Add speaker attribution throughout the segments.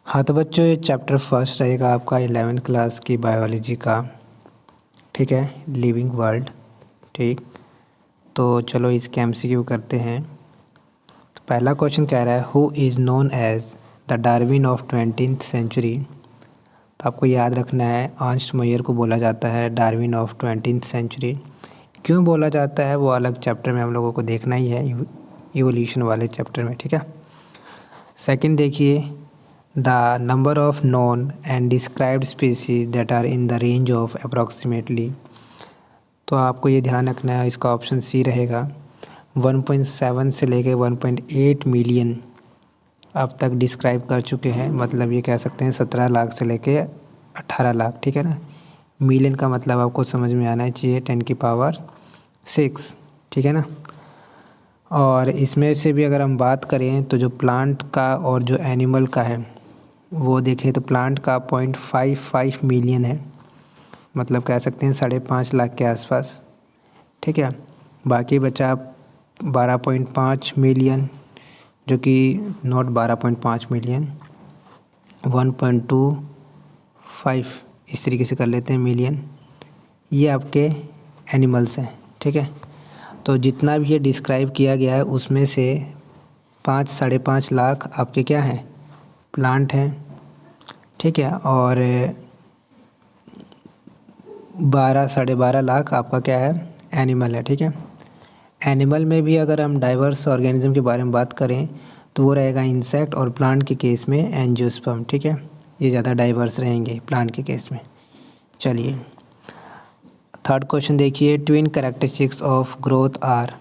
Speaker 1: हाँ तो बच्चों, ये चैप्टर फर्स्ट रहेगा आपका 11th क्लास की बायोलॉजी का। ठीक है, लिविंग वर्ल्ड। ठीक, तो चलो इसके एमसीक्यू करते हैं। तो पहला क्वेश्चन कह रहा है, who is known as the Darwin of 20th century. तो आपको याद रखना है, अर्नस्ट मेयर को बोला जाता है डार्विन ऑफ 20th सेंचुरी। क्यों बोला जाता है वो अलग चैप्टर में हम लोगों को देखना ही है, इवोल्यूशन वाले चैप्टर में। ठीक है, सेकंड देखिए, the number of known and described species that are in the range of approximately. तो आपको ये ध्यान रखना है, इसका ऑप्शन सी रहेगा। 1.7 से लेके 1.8 मिलियन अब तक डिस्क्राइब कर चुके हैं। मतलब ये कह सकते हैं 17 लाख से लेके 18 लाख। ठीक है ना, मिलियन का मतलब आपको समझ में आना चाहिए 10⁶। ठीक है ना। और इसमें से भी अगर हम बात करें तो जो प्लांट का और जो एनिमल का है वो देखें तो प्लांट का 0.55 मिलियन है, मतलब कह सकते हैं 5.5 लाख के आसपास। ठीक है, बाकी बचा 12.5 मिलियन, जो कि नॉट 12.5 मिलियन, 1.25 इस तरीके से कर लेते हैं मिलियन। ये आपके एनिमल्स हैं। ठीक है, तो जितना भी ये डिस्क्राइब किया गया है उसमें से 5-5.5 लाख आपके क्या हैं, प्लांट हैं। ठीक है, और 12-12.5 लाख आपका क्या है, एनिमल है। ठीक है, एनिमल में भी अगर हम डाइवर्स ऑर्गेनिज्म के बारे में बात करें तो वो रहेगा इंसेक्ट, और प्लांट के केस में एंजियोस्पर्म। ठीक है, ये ज़्यादा डाइवर्स रहेंगे प्लांट के केस में। चलिए थर्ड क्वेश्चन देखिए, twin characteristics of growth are.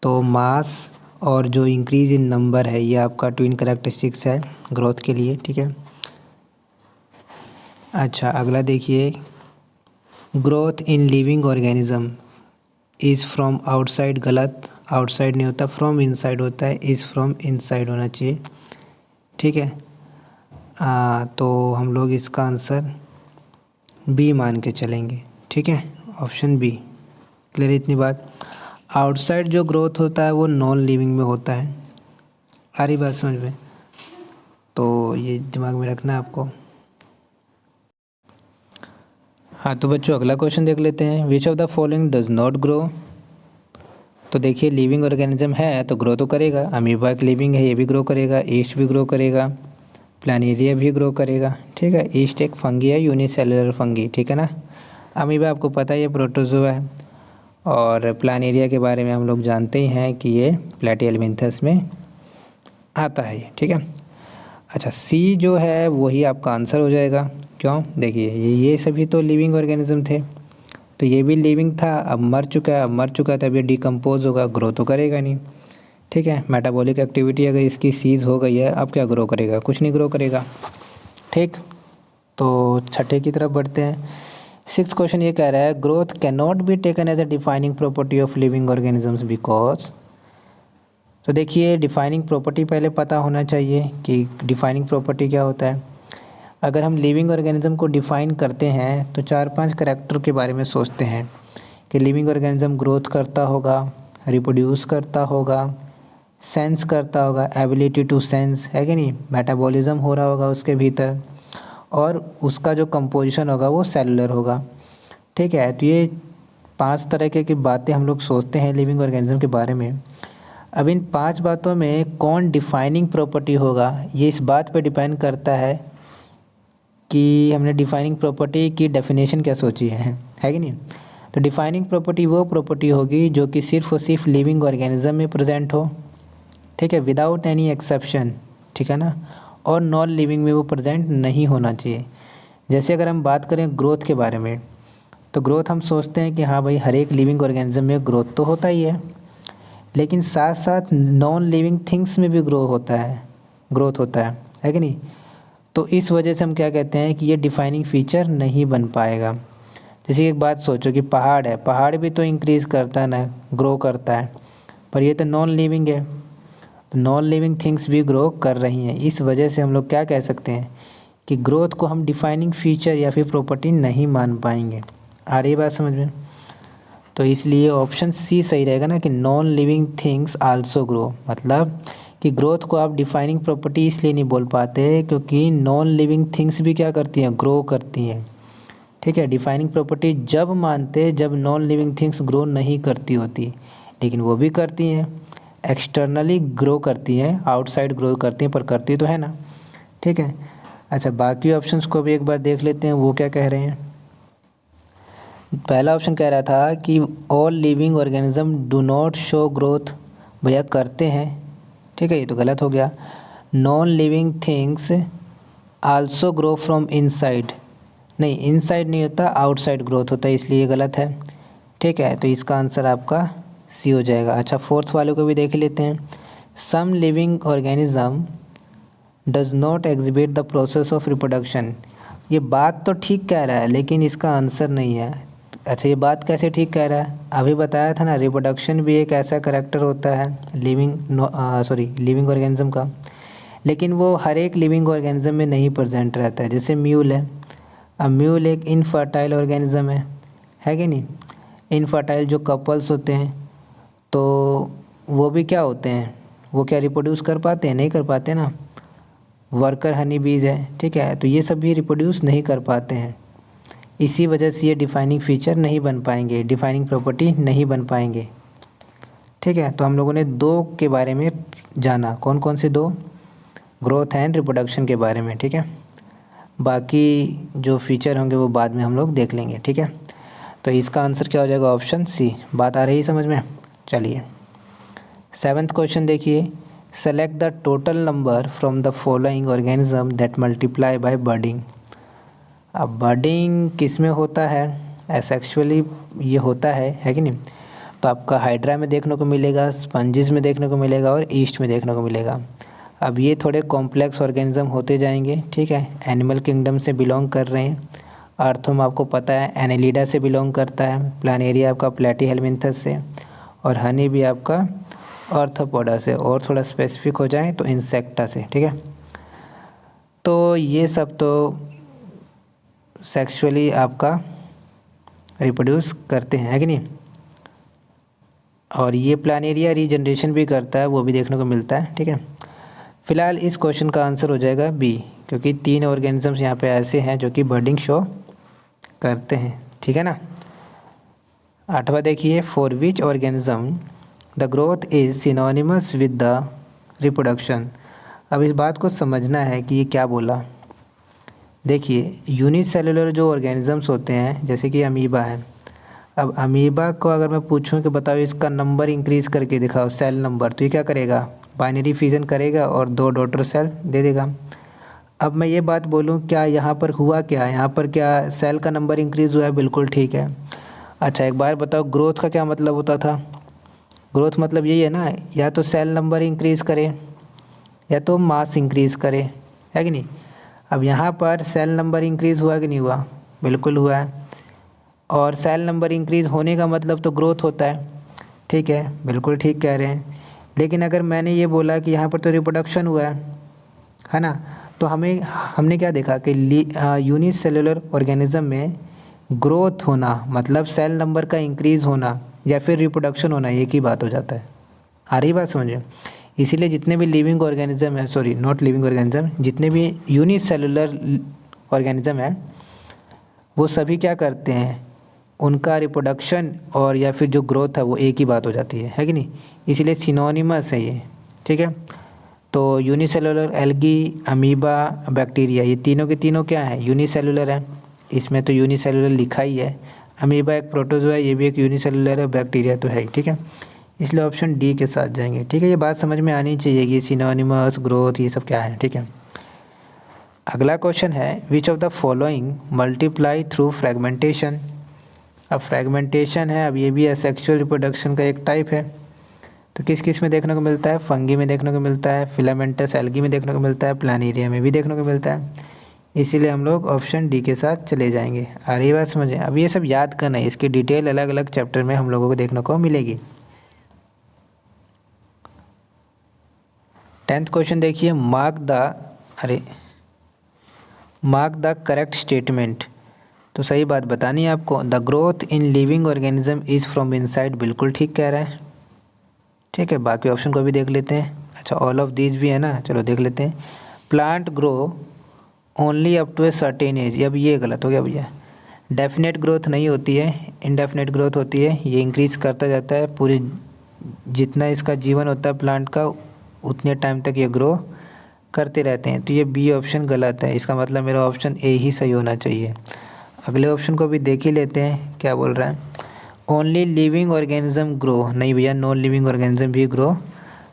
Speaker 1: तो मास और जो इंक्रीज इन नंबर है, ये आपका ट्विन कैरेक्टरिस्टिक्स है ग्रोथ के लिए। ठीक है, अच्छा अगला देखिए, growth in living organism is from outside. गलत, आउटसाइड नहीं होता, फ्रॉम इनसाइड होता है, इज़ फ्रॉम इनसाइड होना चाहिए। ठीक है, तो हम लोग इसका आंसर बी मान के चलेंगे। ठीक है, ऑप्शन बी। क्लियर इतनी बात। आउटसाइड जो ग्रोथ होता है वो नॉन लिविंग में होता है। आ रही बात समझ में, तो ये दिमाग में रखना है आपको। हाँ तो बच्चों अगला क्वेश्चन देख लेते हैं, which of the following does not grow. तो देखिए लिविंग ऑर्गेनिज्म है तो ग्रो तो करेगा, अमीबा एक लिविंग है, ये भी ग्रो करेगा, ईस्ट भी ग्रो करेगा, प्लानेरिया भी ग्रो करेगा। ठीक है, ईस्ट एक फंगी है, यूनिसेलुलर फंगी। ठीक है ना, अमीबा आपको पता है ये प्रोटोजोआ है, और प्लानेरिया के बारे में हम लोग जानते ही हैं कि ये प्लेटिहेल्मिन्थस में आता है। ठीक है, अच्छा सी जो है वही आपका आंसर हो जाएगा। क्यों, देखिए ये सभी तो लिविंग ऑर्गेनिज्म थे, तो ये भी लिविंग था, अब मर चुका है, अब मर चुका है तो अब ये डिकम्पोज होगा, ग्रो तो करेगा नहीं। ठीक है, मेटाबॉलिक एक्टिविटी अगर इसकी सीज हो गई है, अब क्या ग्रो करेगा, कुछ नहीं ग्रो करेगा। ठीक, तो छठे की तरफ बढ़ते हैं। सिक्स क्वेश्चन ये कह रहा है, growth can not be taken as a defining property of living organisms because. तो देखिए डिफाइनिंग प्रॉपर्टी पहले पता होना चाहिए कि डिफाइनिंग प्रॉपर्टी क्या होता है। अगर हम लिविंग ऑर्गेनिज्म को डिफ़ाइन करते हैं तो 4-5 करैक्टर के बारे में सोचते हैं कि लिविंग ऑर्गेनिज्म ग्रोथ करता होगा, रिप्रोड्यूस करता होगा, सेंस करता होगा, एबिलिटी टू सेंस है कि नहीं, मेटाबॉलिज्म हो रहा होगा उसके भीतर, और उसका जो कंपोजिशन होगा वो सेलुलर होगा। ठीक है, तो ये 5 तरह की बातें हम लोग सोचते हैं लिविंग ऑर्गेनिज्म के बारे में। अब इन 5 बातों में कौन डिफाइनिंग प्रॉपर्टी होगा, ये इस बात पे डिपेंड करता है कि हमने डिफाइनिंग प्रॉपर्टी की डेफिनेशन क्या सोची है कि नहीं। तो डिफाइनिंग प्रॉपर्टी वो प्रॉपर्टी होगी जो कि सिर्फ और सिर्फ लिविंग ऑर्गेनिज्म में प्रेजेंट हो। ठीक है, विदाउट एनी एक्सेप्शन। ठीक है ना, और नॉन लिविंग में वो प्रेजेंट नहीं होना चाहिए। जैसे अगर हम बात करें ग्रोथ के बारे में, तो ग्रोथ हम सोचते हैं कि हाँ भाई हर एक लिविंग ऑर्गेनिज्म में ग्रोथ तो होता ही है, लेकिन साथ साथ नॉन लिविंग थिंग्स में भी ग्रोथ होता है कि नहीं। तो इस वजह से हम क्या कहते हैं कि ये डिफाइनिंग फीचर नहीं बन पाएगा। जैसे एक बात सोचो कि पहाड़ है, पहाड़ भी तो इंक्रीज़ करता है ना, ग्रो करता है, पर ये तो नॉन लिविंग है, तो नॉन लिविंग थिंग्स भी ग्रो कर रही हैं। इस वजह से हम लोग क्या कह सकते हैं कि ग्रोथ को हम डिफाइनिंग फीचर या फिर प्रॉपर्टी नहीं मान पाएंगे। आ रही बात समझ में, तो इसलिए ऑप्शन सी सही रहेगा ना, कि non living things also grow, मतलब कि ग्रोथ को आप डिफाइनिंग प्रॉपर्टी इसलिए नहीं बोल पाते क्योंकि नॉन लिविंग थिंग्स भी क्या करती हैं, ग्रो करती हैं। ठीक है, डिफाइनिंग प्रॉपर्टी जब मानते जब नॉन लिविंग थिंग्स ग्रो नहीं करती होती, लेकिन वो भी करती हैं, एक्सटर्नली ग्रो करती हैं, आउटसाइड ग्रो करती हैं, पर करती तो है ना। ठीक है, अच्छा बाकी ऑप्शंस को भी एक बार देख लेते हैं वो क्या कह रहे हैं। पहला ऑप्शन कह रहा था कि all living organism do not show growth, भैया करते हैं। ठीक है, ये तो गलत हो गया। Non living things also grow from inside, नहीं इनसाइड नहीं होता, आउटसाइड ग्रोथ होता है, इसलिए ये गलत है। ठीक है, तो इसका आंसर आपका सी हो जाएगा। अच्छा फोर्थ वाले को भी देख लेते हैं। Some living organism does not exhibit the process of reproduction, ये बात तो ठीक कह रहा है लेकिन इसका आंसर नहीं है। अच्छा ये बात कैसे ठीक कह रहा है, अभी बताया था ना, रिप्रोडक्शन भी एक ऐसा करेक्टर होता है लिविंग ऑर्गेनिज्म का, लेकिन वो हर एक लिविंग ऑर्गेनिज्म में नहीं प्रेजेंट रहता है। जैसे म्यूल है, अब म्यूल एक इनफर्टाइल ऑर्गेनिज्म है कि नहीं। इनफर्टाइल जो कपल्स होते हैं तो वो भी क्या होते हैं, वो क्या रिप्रोड्यूस कर पाते हैं, नहीं कर पाते ना। वर्कर हनी बीज है, ठीक है, तो ये सब भी रिप्रोड्यूस नहीं कर पाते हैं, इसी वजह से ये डिफाइनिंग फीचर नहीं बन पाएंगे, डिफाइनिंग प्रॉपर्टी नहीं बन पाएंगे। ठीक है, तो हम लोगों ने दो के बारे में जाना, कौन कौन से दो, ग्रोथ एंड रिप्रोडक्शन के बारे में। ठीक है, बाकी जो फीचर होंगे वो बाद में हम लोग देख लेंगे। ठीक है, तो इसका आंसर क्या हो जाएगा, ऑप्शन सी। बात आ रही है समझ में। चलिए 7th क्वेश्चन देखिए। Select the total number from the following organism that multiply by budding. अब बर्डिंग किस में होता है, एसेक्सुअली ये होता है कि नहीं। तो आपका हाइड्रा में देखने को मिलेगा, स्पंजिस में देखने को मिलेगा और ईस्ट में देखने को मिलेगा। अब ये थोड़े कॉम्प्लेक्स ऑर्गेनिज्म होते जाएंगे। ठीक है, एनिमल किंगडम से बिलोंग कर रहे हैं। अर्थोम आपको पता है एनेलिडा से बिलोंग करता है, प्लानेरिया आपका प्लेटीहेलमिन्थस से, और हनी भी आपका ऑर्थोपोडा से, और थोड़ा स्पेसिफिक हो जाए तो इंसेक्टा से। ठीक है, तो ये सब तो सेक्सुअली आपका रिप्रोड्यूस करते हैं, है कि नहीं। और ये प्लानेरिया रीजनरेशन भी करता है, वो भी देखने को मिलता है। ठीक है, फिलहाल इस क्वेश्चन का आंसर हो जाएगा बी, क्योंकि 3 ऑर्गेनिजम्स यहाँ पे ऐसे हैं जो कि बर्डिंग शो करते हैं। ठीक है ना। 8वां देखिए, for which organism the growth is synonymous with the reproduction. अब इस बात को समझना है कि ये क्या बोला। देखिए यूनिसेलुलर जो ऑर्गेनिजम्स होते हैं जैसे कि अमीबा है, अब अमीबा को अगर मैं पूछूं कि बताओ इसका नंबर इंक्रीज़ करके दिखाओ, सेल नंबर, तो ये क्या करेगा, बाइनरी फिजन करेगा और 2 डॉटर सेल दे देगा। अब मैं ये बात बोलूं क्या यहाँ पर हुआ, क्या यहाँ पर क्या सेल का नंबर इंक्रीज़ हुआ है, बिल्कुल ठीक है। अच्छा एक बार बताओ ग्रोथ का क्या मतलब होता था, ग्रोथ मतलब यही है ना, या तो सेल नंबर इंक्रीज़ करे या तो मास इंक्रीज़ करे, है कि नहीं। अब यहाँ पर सेल नंबर इंक्रीज़ हुआ कि नहीं हुआ, बिल्कुल हुआ है, और सेल नंबर इंक्रीज़ होने का मतलब तो ग्रोथ होता है। ठीक है, बिल्कुल ठीक कह रहे हैं। लेकिन अगर मैंने ये बोला कि यहाँ पर तो रिप्रोडक्शन हुआ है ना, तो हमने क्या देखा कि यूनिसेलुलर ऑर्गेनिज्म में ग्रोथ होना मतलब सेल नंबर का इंक्रीज़ होना या फिर रिप्रोडक्शन होना, एक ही बात हो जाता है। आ रही बात समझे। इसीलिए जितने भी लिविंग ऑर्गेनिज्म है, नॉट लिविंग ऑर्गेनिज्म, जितने भी यूनिसेलुलर ऑर्गेनिज्म है वो सभी क्या करते हैं, उनका रिप्रोडक्शन और या फिर जो ग्रोथ है वो एक ही बात हो जाती है कि नहीं। इसीलिए सिनोनिमस है ये। ठीक है, तो यूनिसेलुलर, एल्गी, अमीबा, बैक्टीरिया, ये तीनों के तीनों क्या है, यूनिसेलुलर है। इसमें तो यूनिसेलुलर लिखा ही है। अमीबा एक प्रोटोजोआ है, ये भी एक यूनिसेलुलर है, बैक्टीरिया तो है ही। ठीक है, इसलिए ऑप्शन डी के साथ जाएंगे। ठीक है, ये बात समझ में आनी चाहिए कि सिनोनिमस, ग्रोथ, ये सब क्या है। ठीक है, अगला क्वेश्चन है which of the following multiply through fragmentation. अब फ्रेगमेंटेशन है, अब ये भी एसेक्सुअल रिप्रोडक्शन का एक टाइप है। तो किस किस में देखने को मिलता है, फंगी में देखने को मिलता है, फिलामेंटस एल्गी में देखने को मिलता है, प्लानेरिया में भी देखने को मिलता है। इसीलिए हम लोग ऑप्शन डी के साथ चले जाएंगे। आ रही बात समझे। अब ये सब याद करना है, इसकी डिटेल अलग अलग चैप्टर में हम लोगों को देखने को मिलेगी। 10th क्वेश्चन देखिए, मार्क द करेक्ट स्टेटमेंट। तो सही बात बतानी है आपको। The growth in living organism is from inside, बिल्कुल ठीक कह रहा है। ठीक है, बाकी ऑप्शन को भी देख लेते हैं। अच्छा ऑल ऑफ दीज भी है ना, चलो देख लेते हैं। Plant grow only up to a certain age, अब ये गलत हो गया भैया। डेफिनेट ग्रोथ नहीं होती है, इनडेफिनेट ग्रोथ होती है। ये इंक्रीज करता जाता है पूरे, जितना इसका जीवन होता है प्लांट का उतने टाइम तक ये ग्रो करते रहते हैं। तो ये बी ऑप्शन गलत है, इसका मतलब मेरा ऑप्शन ए ही सही होना चाहिए। अगले ऑप्शन को भी देख ही लेते हैं क्या बोल रहा है। ओनली लिविंग ऑर्गेनिज्म ग्रो, नहीं भैया, नॉन लिविंग ऑर्गेनिज्म भी ग्रो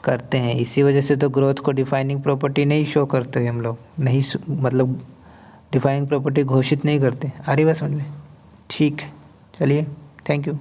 Speaker 1: करते हैं। इसी वजह से तो ग्रोथ को डिफाइनिंग प्रॉपर्टी नहीं शो करते हम लोग, नहीं मतलब डिफाइनिंग प्रॉपर्टी घोषित नहीं करते। आ रही बात समझ में? ठीक है, चलिए, थैंक यू।